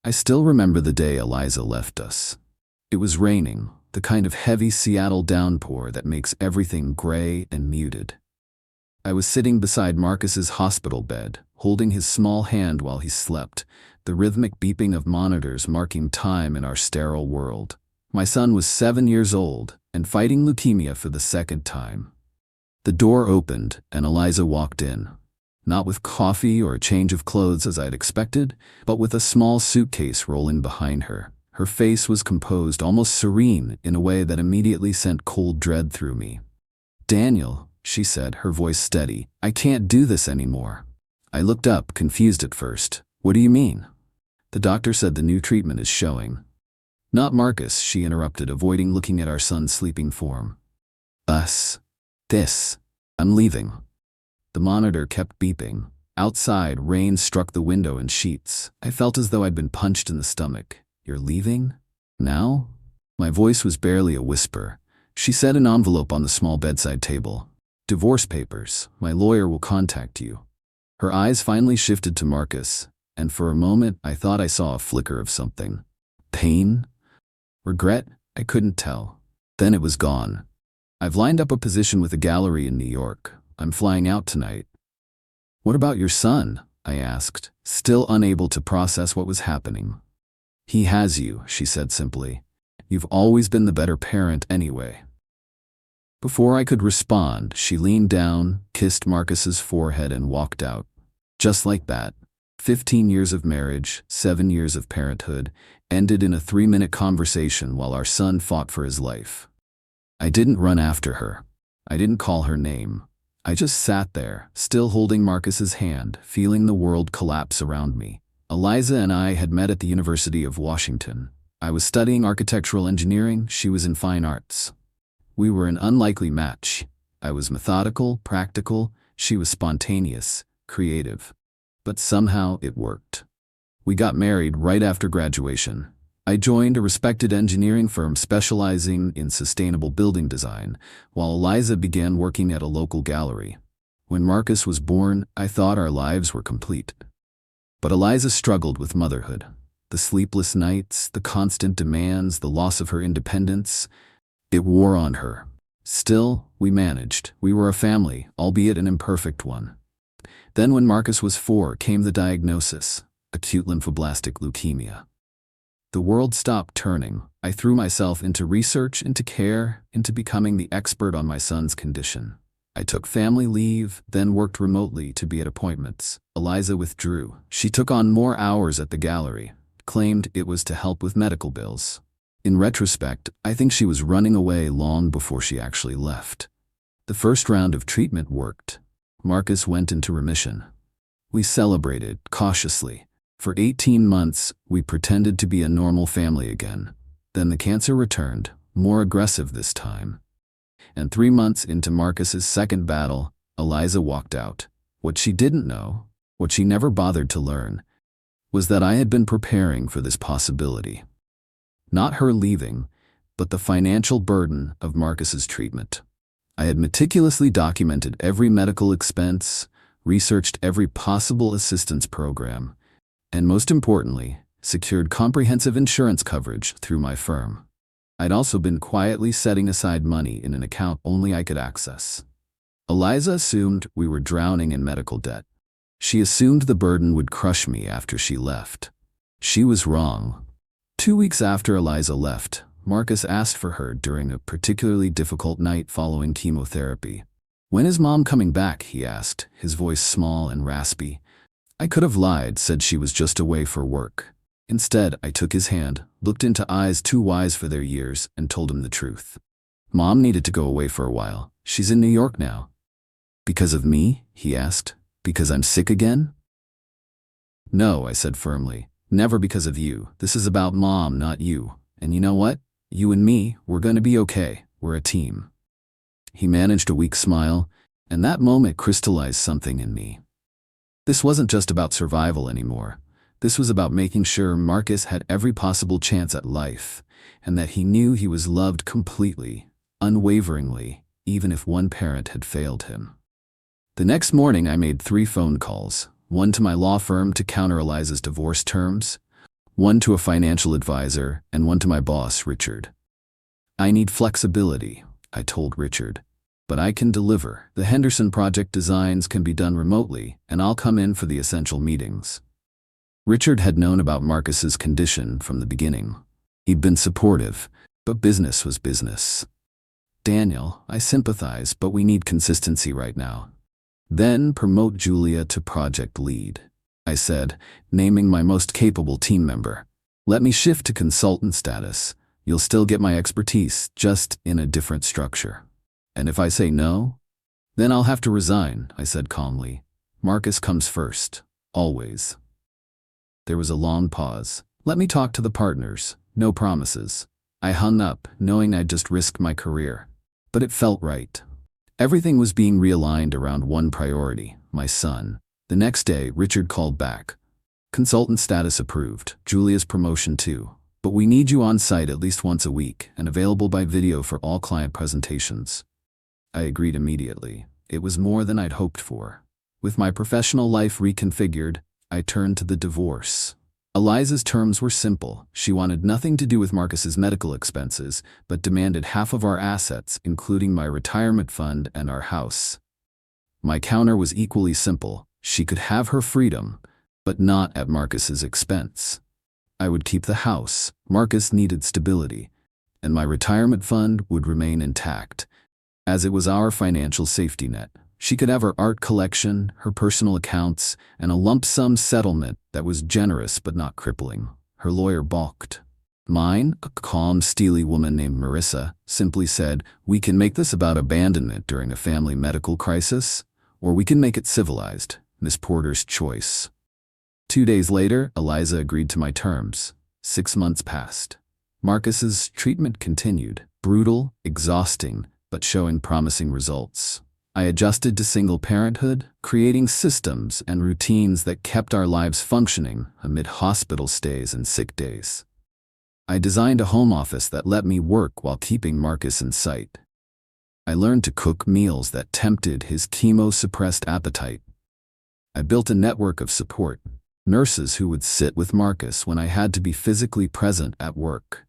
I still remember the day Eliza left us. It was raining, the kind of heavy Seattle downpour that makes everything gray and muted. I was sitting beside Marcus's hospital bed, holding his small hand while he slept, the rhythmic beeping of monitors marking time in our sterile world. My son was 7 years old and fighting leukemia for the second time. The door opened and Eliza walked in. Not with coffee or a change of clothes as I'd expected, but with a small suitcase rolling behind her. Her face was composed, almost serene, in a way that immediately sent cold dread through me. "Daniel," she said, her voice steady, "I can't do this anymore." I looked up, confused at first. "What do you mean?" "The doctor said the new treatment is showing." "Not Marcus," she interrupted, avoiding looking at our son's sleeping form. "Us. This. I'm leaving." The monitor kept beeping. Outside, rain struck the window in sheets. I felt as though I'd been punched in the stomach. "You're leaving? Now?" My voice was barely a whisper. She set an envelope on the small bedside table. "Divorce papers. My lawyer will contact you." Her eyes finally shifted to Marcus, and for a moment I thought I saw a flicker of something. Pain? Regret? I couldn't tell. Then it was gone. "I've lined up a position with a gallery in New York. I'm flying out tonight." "What about your son?" I asked, still unable to process what was happening. "He has you," she said simply. "You've always been the better parent anyway." Before I could respond, she leaned down, kissed Marcus's forehead and walked out. Just like that. 15 years of marriage, 7 years of parenthood, ended in a 3-minute conversation while our son fought for his life. I didn't run after her. I didn't call her name. I just sat there, still holding Marcus's hand, feeling the world collapse around me. Eliza and I had met at the University of Washington. I was studying architectural engineering, she was in fine arts. We were an unlikely match. I was methodical, practical, she was spontaneous, creative. But somehow it worked. We got married right after graduation. I joined a respected engineering firm specializing in sustainable building design, while Eliza began working at a local gallery. When Marcus was born, I thought our lives were complete. But Eliza struggled with motherhood. The sleepless nights, the constant demands, the loss of her independence. It wore on her. Still, we managed. We were a family, albeit an imperfect one. Then when Marcus was 4, came the diagnosis: acute lymphoblastic leukemia. The world stopped turning. I threw myself into research, into care, into becoming the expert on my son's condition. I took family leave, then worked remotely to be at appointments. Eliza withdrew. She took on more hours at the gallery, claimed it was to help with medical bills. In retrospect, I think she was running away long before she actually left. The first round of treatment worked. Marcus went into remission. We celebrated, cautiously. For 18 months, we pretended to be a normal family again. Then the cancer returned, more aggressive this time. And 3 months into Marcus's second battle, Eliza walked out. What she didn't know, what she never bothered to learn, was that I had been preparing for this possibility. Not her leaving, but the financial burden of Marcus's treatment. I had meticulously documented every medical expense, researched every possible assistance program, and most importantly, secured comprehensive insurance coverage through my firm. I'd also been quietly setting aside money in an account only I could access. Eliza assumed we were drowning in medical debt. She assumed the burden would crush me after she left. She was wrong. 2 weeks after Eliza left, Marcus asked for her during a particularly difficult night following chemotherapy. "When is Mom coming back?" he asked, his voice small and raspy. I could have lied, said she was just away for work. Instead, I took his hand, looked into eyes too wise for their years, and told him the truth. "Mom needed to go away for a while. She's in New York now." "Because of me?" he asked. "Because I'm sick again?" "No," I said firmly. "Never because of you. This is about Mom, not you. And you know what? You and me, we're going to be okay. We're a team." He managed a weak smile, and that moment crystallized something in me. This wasn't just about survival anymore. This was about making sure Marcus had every possible chance at life, and that he knew he was loved completely, unwaveringly, even if one parent had failed him. The next morning I made 3 phone calls, one to my law firm to counter Eliza's divorce terms, one to a financial advisor and one to my boss, Richard. I need flexibility, I told Richard, but I can deliver. The Henderson project designs can be done remotely, and I'll come in for the essential meetings. Richard had known about Marcus's condition from the beginning. He'd been supportive, but business was business. Daniel, I sympathize, but we need consistency right now. Then promote Julia to project lead, I said, naming my most capable team member. Let me shift to consultant status. You'll still get my expertise, just in a different structure. And if I say no, then I'll have to resign, I said calmly. Marcus comes first, always. There was a long pause. Let me talk to the partners. No promises. I hung up, knowing I'd just risked my career. But it felt right. Everything was being realigned around one priority, my son. The next day, Richard called back. Consultant status approved. Julia's promotion too. But we need you on site at least once a week and available by video for all client presentations. I agreed immediately. It was more than I'd hoped for. With my professional life reconfigured, I turned to the divorce. Eliza's terms were simple. She wanted nothing to do with Marcus's medical expenses, but demanded half of our assets, including my retirement fund and our house. My counter was equally simple. She could have her freedom, but not at Marcus's expense. I would keep the house. Marcus needed stability, and my retirement fund would remain intact, as it was our financial safety net. She could have her art collection, her personal accounts, and a lump sum settlement that was generous but not crippling. Her lawyer balked. Mine, a calm, steely woman named Marissa, simply said, we can make this about abandonment during a family medical crisis, or we can make it civilized. Miss Porter's choice. 2 days later, Eliza agreed to my terms. 6 months passed. Marcus's treatment continued. Brutal, exhausting, but showing promising results. I adjusted to single parenthood, creating systems and routines that kept our lives functioning amid hospital stays and sick days. I designed a home office that let me work while keeping Marcus in sight. I learned to cook meals that tempted his chemo-suppressed appetite. I built a network of support, nurses who would sit with Marcus when I had to be physically present at work,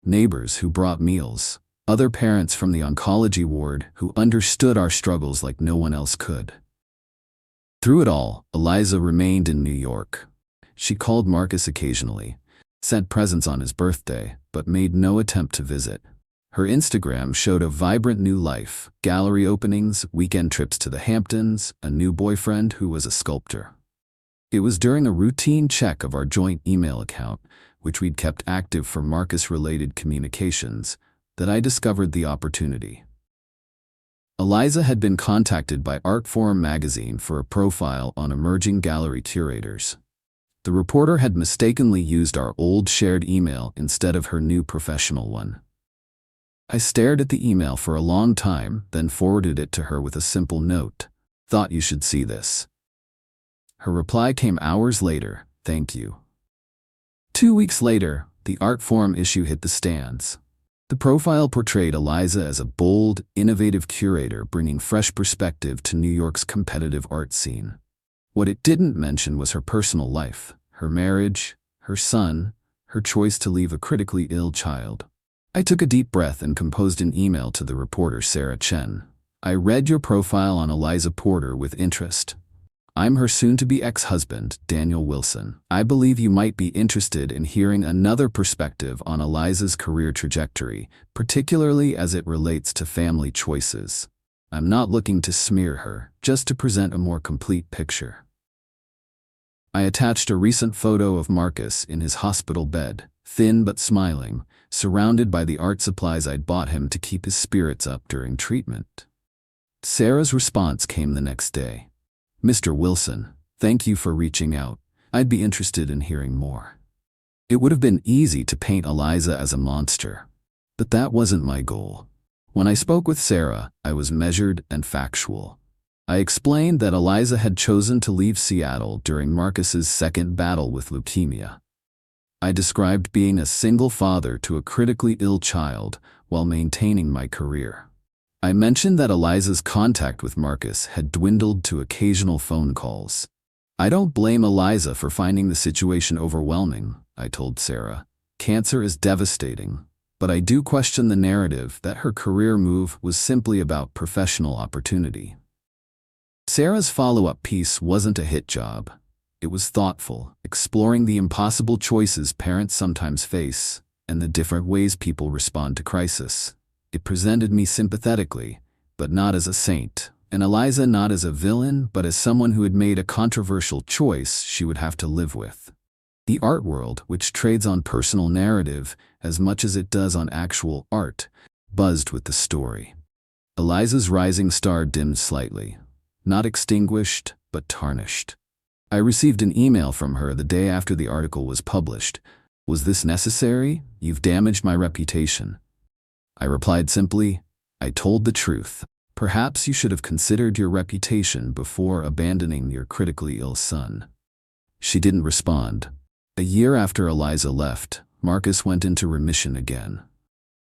neighbors who brought meals, other parents from the oncology ward who understood our struggles like no one else could. Through it all, Eliza remained in New York. She called Marcus occasionally, sent presents on his birthday, but made no attempt to visit. Her Instagram showed a vibrant new life, gallery openings, weekend trips to the Hamptons, a new boyfriend who was a sculptor. It was during a routine check of our joint email account, which we'd kept active for Marcus-related communications, that I discovered the opportunity. Eliza had been contacted by Artforum magazine for a profile on emerging gallery curators. The reporter had mistakenly used our old shared email instead of her new professional one. I stared at the email for a long time, then forwarded it to her with a simple note. Thought you should see this. Her reply came hours later, thank you. 2 weeks later, the Artforum issue hit the stands. The profile portrayed Eliza as a bold, innovative curator bringing fresh perspective to New York's competitive art scene. What it didn't mention was her personal life, her marriage, her son, her choice to leave a critically ill child. I took a deep breath and composed an email to the reporter Sarah Chen. I read your profile on Eliza Porter with interest. I'm her soon-to-be ex-husband, Daniel Wilson. I believe you might be interested in hearing another perspective on Eliza's career trajectory, particularly as it relates to family choices. I'm not looking to smear her, just to present a more complete picture. I attached a recent photo of Marcus in his hospital bed, thin but smiling, surrounded by the art supplies I'd bought him to keep his spirits up during treatment. Sarah's response came the next day. Mr. Wilson, thank you for reaching out. I'd be interested in hearing more. It would have been easy to paint Eliza as a monster, but that wasn't my goal. When I spoke with Sarah, I was measured and factual. I explained that Eliza had chosen to leave Seattle during Marcus's second battle with leukemia. I described being a single father to a critically ill child while maintaining my career. I mentioned that Eliza's contact with Marcus had dwindled to occasional phone calls. I don't blame Eliza for finding the situation overwhelming, I told Sarah. Cancer is devastating, but I do question the narrative that her career move was simply about professional opportunity. Sarah's follow-up piece wasn't a hit job. It was thoughtful, exploring the impossible choices parents sometimes face and the different ways people respond to crisis. It presented me sympathetically, but not as a saint, and Eliza not as a villain, but as someone who had made a controversial choice she would have to live with. The art world, which trades on personal narrative as much as it does on actual art, buzzed with the story. Eliza's rising star dimmed slightly, not extinguished, but tarnished. I received an email from her the day after the article was published. Was this necessary? You've damaged my reputation. I replied simply, I told the truth. Perhaps you should have considered your reputation before abandoning your critically ill son. She didn't respond. A year after Eliza left, Marcus went into remission again.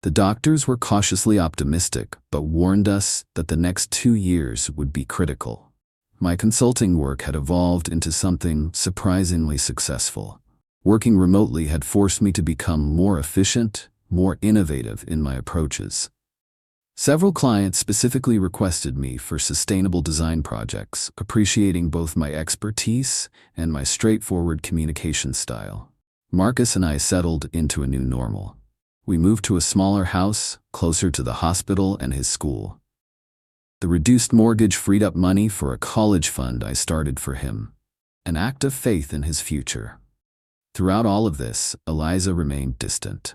The doctors were cautiously optimistic, but warned us that the next 2 years would be critical. My consulting work had evolved into something surprisingly successful. Working remotely had forced me to become more efficient, more innovative in my approaches. Several clients specifically requested me for sustainable design projects, appreciating both my expertise and my straightforward communication style. Marcus and I settled into a new normal. We moved to a smaller house, closer to the hospital and his school. The reduced mortgage freed up money for a college fund I started for him, an act of faith in his future. Throughout all of this, Eliza remained distant.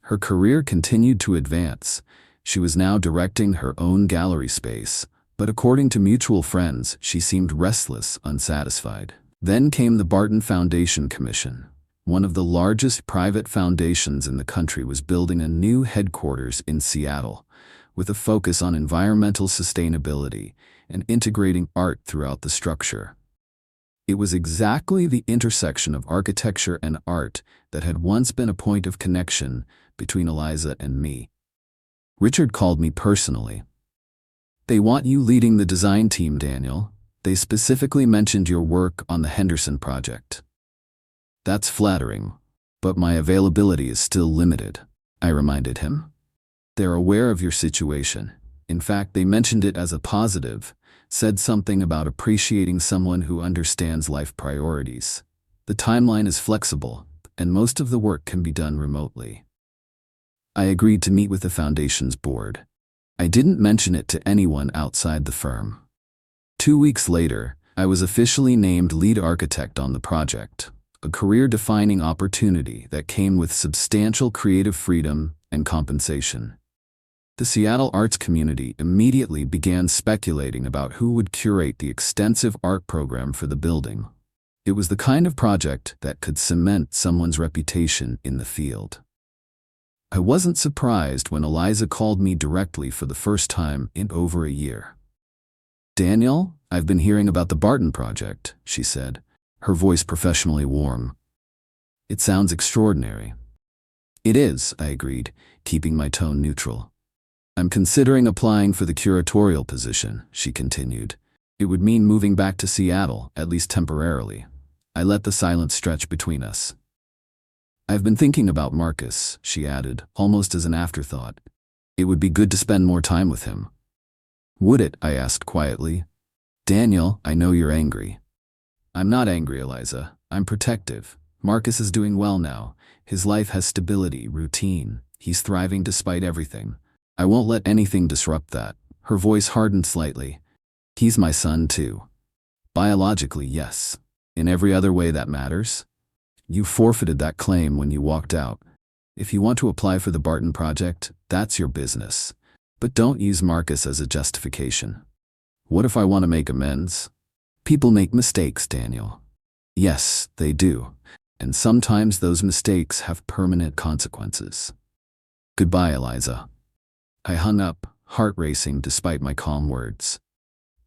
Her career continued to advance. She was now directing her own gallery space, but according to mutual friends, she seemed restless, unsatisfied. Then came the Barton Foundation Commission. One of the largest private foundations in the country was building a new headquarters in Seattle, with a focus on environmental sustainability and integrating art throughout the structure. It was exactly the intersection of architecture and art that had once been a point of connection between Eliza and me. Richard called me personally. They want you leading the design team, Daniel. They specifically mentioned your work on the Henderson project. That's flattering, but my availability is still limited, I reminded him. They're aware of your situation. In fact, they mentioned it as a positive, said something about appreciating someone who understands life priorities. The timeline is flexible, and most of the work can be done remotely. I agreed to meet with the foundation's board. I didn't mention it to anyone outside the firm. 2 weeks later, I was officially named lead architect on the project, a career-defining opportunity that came with substantial creative freedom and compensation. The Seattle arts community immediately began speculating about who would curate the extensive art program for the building. It was the kind of project that could cement someone's reputation in the field. I wasn't surprised when Eliza called me directly for the first time in over a year. Daniel, I've been hearing about the Barton project, she said, her voice professionally warm. It sounds extraordinary. It is, I agreed, keeping my tone neutral. I'm considering applying for the curatorial position, she continued. It would mean moving back to Seattle, at least temporarily. I let the silence stretch between us. I've been thinking about Marcus, she added, almost as an afterthought. It would be good to spend more time with him. Would it? I asked quietly. Daniel, I know you're angry. I'm not angry, Eliza. I'm protective. Marcus is doing well now. His life has stability, routine. He's thriving despite everything. I won't let anything disrupt that. Her voice hardened slightly. He's my son, too. Biologically, yes. In every other way that matters. You forfeited that claim when you walked out. If you want to apply for the Barton project, that's your business. But don't use Marcus as a justification. What if I want to make amends? People make mistakes, Daniel. Yes, they do. And sometimes those mistakes have permanent consequences. Goodbye, Eliza. I hung up, heart racing despite my calm words.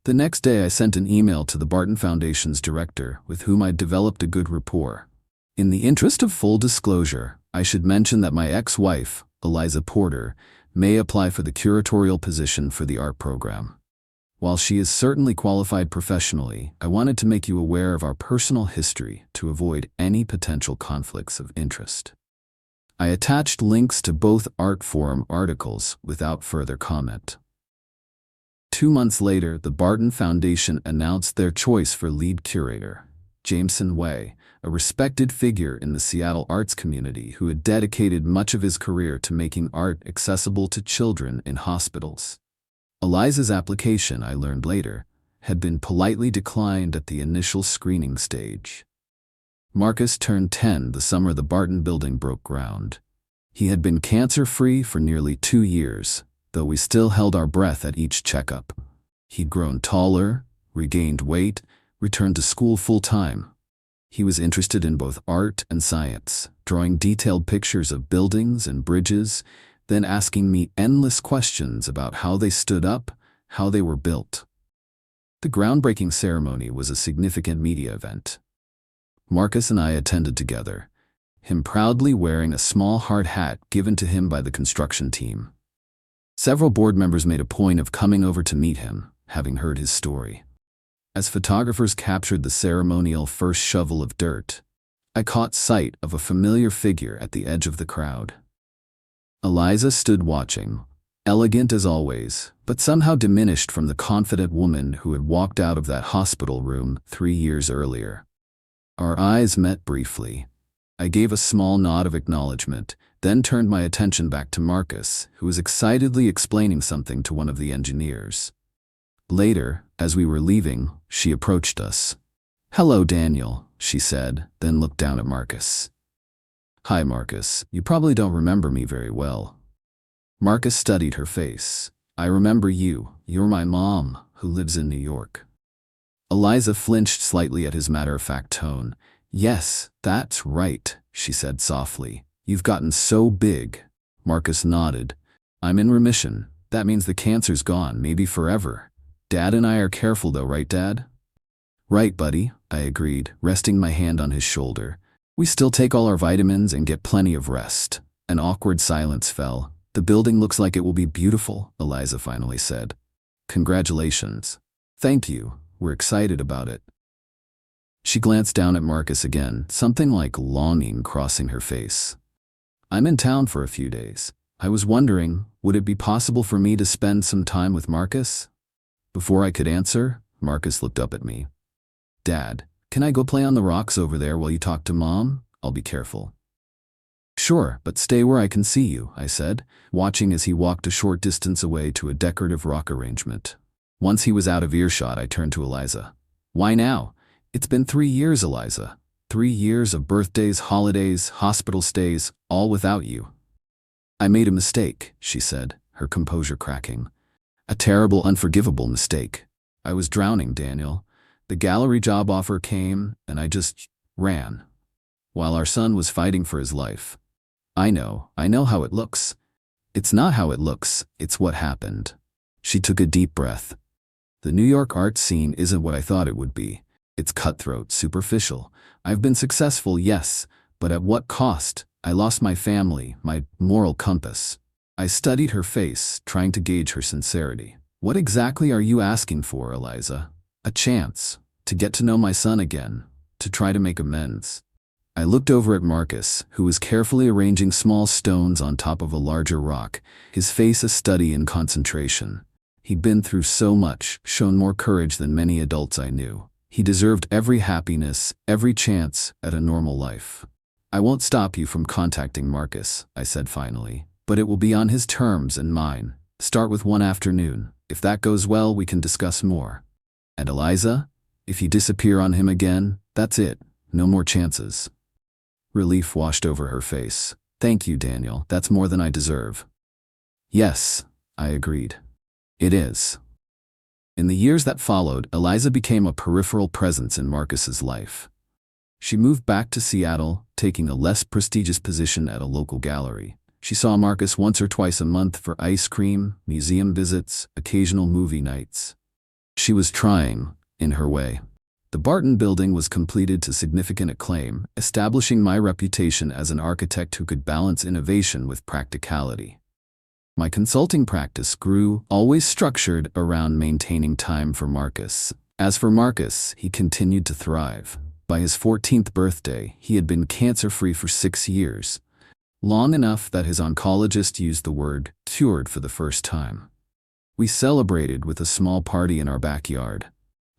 The next day I sent an email to the Barton Foundation's director, with whom I'd developed a good rapport. In the interest of full disclosure, I should mention that my ex-wife, Eliza Porter, may apply for the curatorial position for the art program. While she is certainly qualified professionally, I wanted to make you aware of our personal history to avoid any potential conflicts of interest. I attached links to both art forum articles without further comment. 2 months later, the Barton Foundation announced their choice for lead curator, Jameson Way, a respected figure in the Seattle arts community who had dedicated much of his career to making art accessible to children in hospitals. Eliza's application, I learned later, had been politely declined at the initial screening stage. Marcus turned 10 the summer the Barton building broke ground. He had been cancer-free for nearly 2 years, though we still held our breath at each checkup. He'd grown taller, regained weight, returned to school full-time. He was interested in both art and science, drawing detailed pictures of buildings and bridges, then asking me endless questions about how they stood up, how they were built. The groundbreaking ceremony was a significant media event. Marcus and I attended together, him proudly wearing a small hard hat given to him by the construction team. Several board members made a point of coming over to meet him, having heard his story. As photographers captured the ceremonial first shovel of dirt, I caught sight of a familiar figure at the edge of the crowd. Eliza stood watching, elegant as always, but somehow diminished from the confident woman who had walked out of that hospital room 3 years earlier. Our eyes met briefly. I gave a small nod of acknowledgement, then turned my attention back to Marcus, who was excitedly explaining something to one of the engineers. Later, as we were leaving, she approached us. "Hello, Daniel," she said, then looked down at Marcus. "Hi, Marcus. You probably don't remember me very well." Marcus studied her face. "I remember you. You're my mom, who lives in New York." Eliza flinched slightly at his matter-of-fact tone. "Yes, that's right," she said softly. "You've gotten so big." Marcus nodded. "I'm in remission. That means the cancer's gone, maybe forever. Dad and I are careful though, right, Dad?" "Right, buddy," I agreed, resting my hand on his shoulder. "We still take all our vitamins and get plenty of rest." An awkward silence fell. "The building looks like it will be beautiful," Eliza finally said. "Congratulations." "Thank you. We're excited about it." She glanced down at Marcus again, something like longing crossing her face. "I'm in town for a few days. I was wondering, would it be possible for me to spend some time with Marcus?" Before I could answer, Marcus looked up at me. "Dad, can I go play on the rocks over there while you talk to Mom? I'll be careful." "Sure, but stay where I can see you," I said, watching as he walked a short distance away to a decorative rock arrangement. Once he was out of earshot, I turned to Eliza. "Why now? It's been 3 years, Eliza. 3 years of birthdays, holidays, hospital stays, all without you." "I made a mistake," she said, her composure cracking. "A terrible, unforgivable mistake. I was drowning, Daniel. The gallery job offer came, and I just ran, while our son was fighting for his life. I know how it looks. It's not how it looks, it's what happened." She took a deep breath. "The New York art scene isn't what I thought it would be. It's cutthroat, superficial. I've been successful, yes, but at what cost? I lost my family, my moral compass." I studied her face, trying to gauge her sincerity. "What exactly are you asking for, Eliza?" "A chance to get to know my son again, to try to make amends." I looked over at Marcus, who was carefully arranging small stones on top of a larger rock, his face a study in concentration. He'd been through so much, shown more courage than many adults I knew. He deserved every happiness, every chance at a normal life. "I won't stop you from contacting Marcus," I said finally, "but it will be on his terms and mine. Start with one afternoon. If that goes well, we can discuss more. And Eliza, if you disappear on him again, that's it. No more chances." Relief washed over her face. "Thank you, Daniel. That's more than I deserve." "Yes," I agreed. "It is." In the years that followed, Eliza became a peripheral presence in Marcus's life. She moved back to Seattle, taking a less prestigious position at a local gallery. She saw Marcus once or twice a month for ice cream, museum visits, occasional movie nights. She was trying, in her way. The Barton building was completed to significant acclaim, establishing my reputation as an architect who could balance innovation with practicality. My consulting practice grew, always structured around maintaining time for Marcus. As for Marcus, he continued to thrive. By his 14th birthday, he had been cancer-free for 6 years, long enough that his oncologist used the word cured for the first time. We celebrated with a small party in our backyard.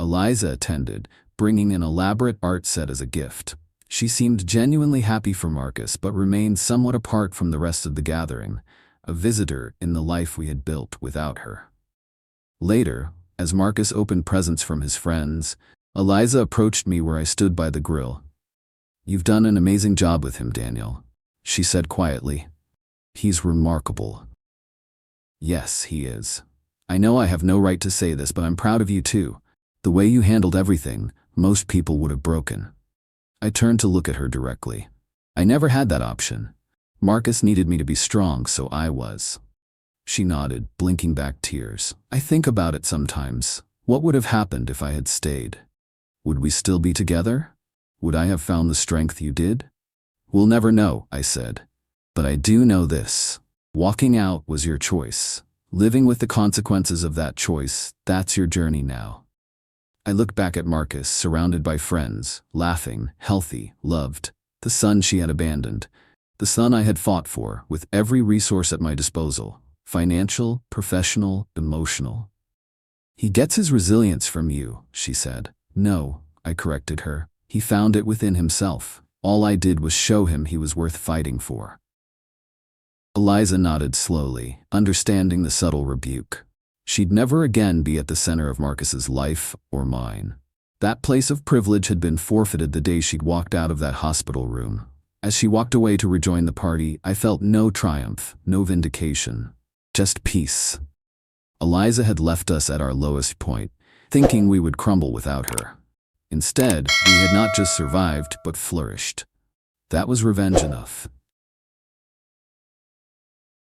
Eliza attended, bringing an elaborate art set as a gift. She seemed genuinely happy for Marcus, but remained somewhat apart from the rest of the gathering, a visitor in the life we had built without her. Later, as Marcus opened presents from his friends, Eliza approached me where I stood by the grill. "You've done an amazing job with him, Daniel," she said quietly. "He's remarkable." "Yes, he is. I know I have no right to say this, but I'm proud of you too. The way you handled everything, most people would have broken." I turned to look at her directly. I never had that option. Marcus needed me to be strong, so I was. She nodded, blinking back tears. "I think about it sometimes. What would have happened if I had stayed? Would we still be together? Would I have found the strength you did?" "We'll never know," I said. "But I do know this. Walking out was your choice. Living with the consequences of that choice, that's your journey now." I looked back at Marcus, surrounded by friends, laughing, healthy, loved. The son she had abandoned. The son I had fought for, with every resource at my disposal. Financial, professional, emotional. "He gets his resilience from you," she said. "No," I corrected her. "He found it within himself. All I did was show him he was worth fighting for." Eliza nodded slowly, understanding the subtle rebuke. She'd never again be at the center of Marcus's life or mine. That place of privilege had been forfeited the day she'd walked out of that hospital room. As she walked away to rejoin the party, I felt no triumph, no vindication, just peace. Eliza had left us at our lowest point, thinking we would crumble without her. Instead, we had not just survived, but flourished. That was revenge enough.